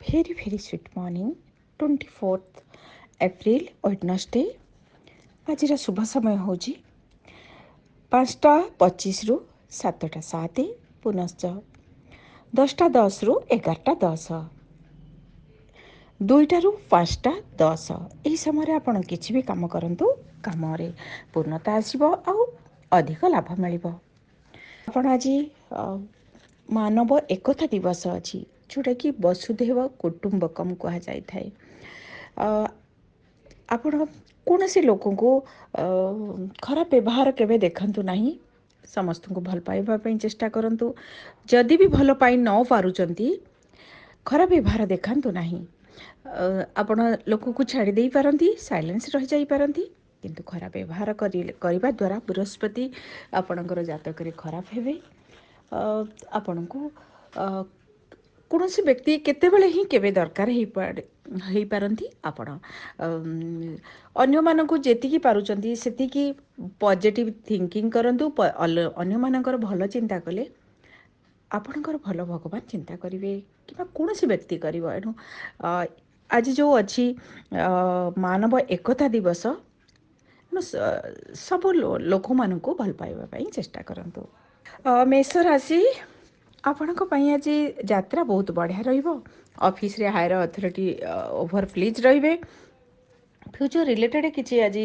very sweet morning 24th April Wednesday. आज शुभ समय हूँ 5:25 रु 7:07 पुनश्च 10:10 रु 11:10 2टा रु 5:10 यही समय आपण किसी भी काम करंतु काम पूर्णता आसीबो आउ अधिक लाभ मिलिबो। आपण आज मानव एकता दिवस अछि जोटा कि वसुधैव कुटुंबकम कहा जाय थाए। आपण कौन से लोक को खराब व्यवहार केवे देखंतु नहीं, समस्त को भल पाइबा पई चेष्टा करंतु। जदि भी भल पाई न पारुचंती खराब व्यवहार देखंतु नहीं। आपण लोक को छाड़ी दे पारंती, साइलेंस रह जाई पारंती, किंतु खराब व्यवहार करिबा द्वारा बृहस्पति आपणकर जातक रे खराब हेबे। आपण को कौन व्यक्ति केतेबेले ही केवे दरकार हो पारंती। आपण अन्य मानकु जेतिकी पारुचंती सेतिकी पॉजिटिव थिंकिंग करंतु। अन्य मानकर भल चिंता कले आपणकर भल भगवान चिंता करिवे किबा कौन व्यक्ति करिवो। एनु आज जो अछि मानव एकता दिवस, सब लोक मानकु भल पाइबा पई चेष्टा करंतु। मेष राशि आपणक पई आज यात्रा बहुत बढ़िया रहिबो। ऑफिस रे हायर अथॉरिटी ओवर प्लीज रहिबे। फ्यूचर रिलेटेड किसी आज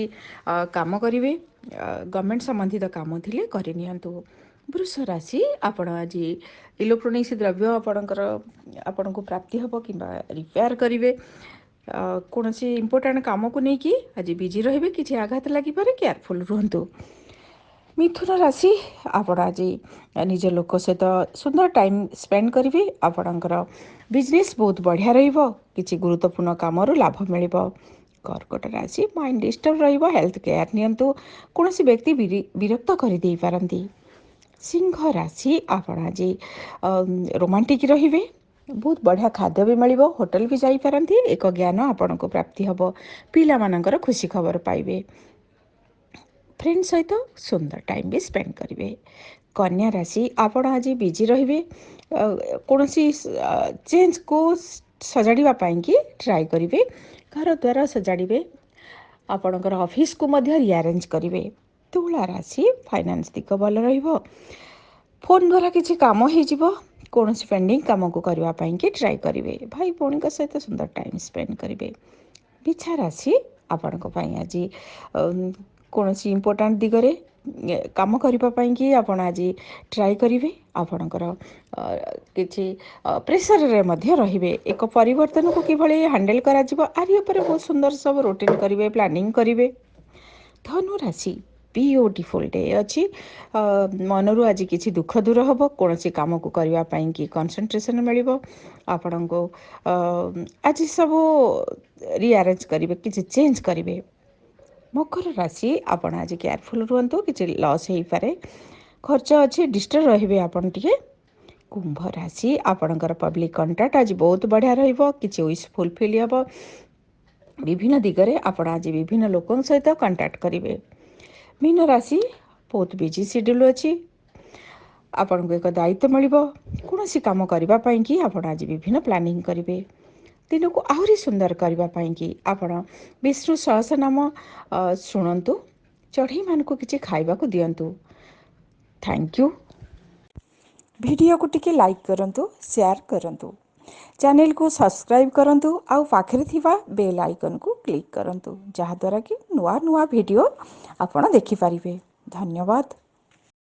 काम करेंगे, गवर्नमेंट संबंधित काम थिले करि नियंतु। वृष राशि आपण आज इलेक्ट्रोनिक्स द्रव्य आपण को प्राप्ति हम कि रिपेयर करेंगे। कौन सी इंपोर्टेंट काम को लेकिन आज बिजी रहिबे, किसी आघात लगी पारे, केयरफुल रुहंतु। मिथुन राशि आपण आज निज लोक सहित सुंदर टाइम स्पेंड करेंगे। आपणकर बिजनेस बहुत बढ़िया रहिबो, किसी गुरुत्वपूर्ण कामर लाभ मिलिबो। कर्कट राशि माइंड डिस्टर्ब रहिबो, हेल्थ केयर नियंतु। कौन व्यक्ति विरक्त कर दे पारंती। सिंह राशि आपण आज रोमांटिक रहिबे, बहुत बढ़िया खाद्य भी मिलिबो, होटल भी जाई पारंती। एक ज्ञान आपण को प्राप्ति हबो, पिला मानकर खुशी खबर पाइबे। फ्रेंड सहित सुंदर टाइम भी स्पेंड करेंगे। कन्या राशि आपण आज बिजी रहिबे, कौन चेंज को सजाड़ा कि ट्राए करेंगे। घर द्वारा सजाड़े, आपणकर ऑफिस को मध्य रिअरेंज करेंगे। तुला राशि फाइनेंस दिग भल रहिबो, फोन द्वारा किसी काम हो कौन पेंडिंग काम को करने की ट्राए करेंगे। भाई भौणी सहित सुंदर टाइम स्पेंड करेंगे। बिछा राशि आपण आज कौन इंपोर्टेंट दिगरे काम करने की आपण आज ट्राए करेंगे। आपणकर किसी प्रेसर रे मध्य रहिबे। एक परिवर्तन को किभली हैंडल करा जिवो आरि ऊपर बहुत सुंदर सब रूटीन करेंगे, प्लानिंग करेंगे। धनु राशि ब्यूटीफुल डे अच्छी, मनरु आज किसी दुख दूर हम, कौन काम को करने की कंसंट्रेशन मिलिबो। आपण को आज सब रिअरेंज करेंगे, किसी चेंज करेंगे। मकर राशि आपण आज केयरफुल रुहंतु, किसी लॉस हो पारे, खर्च अच्छे डिस्टर्ब रहिबे आपण टिके। कुंभ राशि आपणकर पब्लिक कंटाक्ट आज बहुत बढ़िया रहिबो, किसी विश फुलफिल हम। विभिन्न दिगरे आपण आज विभिन्न लोकों सहित कंटाक्ट करेंगे। मीन राशि बहुत बिजी शेड्यूल अच्छी, आपण को एक दायित्व मिलिबो, कौन काम करने की आपण आज विभिन्न प्लानिंग करेंगे। दिन को आहरी सुंदर करने की आपण विष्णु सहस्रनाम शुणु, चढ़ई मान को किसी खाइबा को दियंतु। Thank you. वीडियो को टिके लाइक करंतु, शेयर करंतु, चैनल को सब्सक्राइब करंतु, आउ पाखरे थिबा बेल आइकन को क्लिक करंतु, जहा द्वारा कि नुआ नुआ वीडियो आपण देखि पारिबे। धन्यवाद।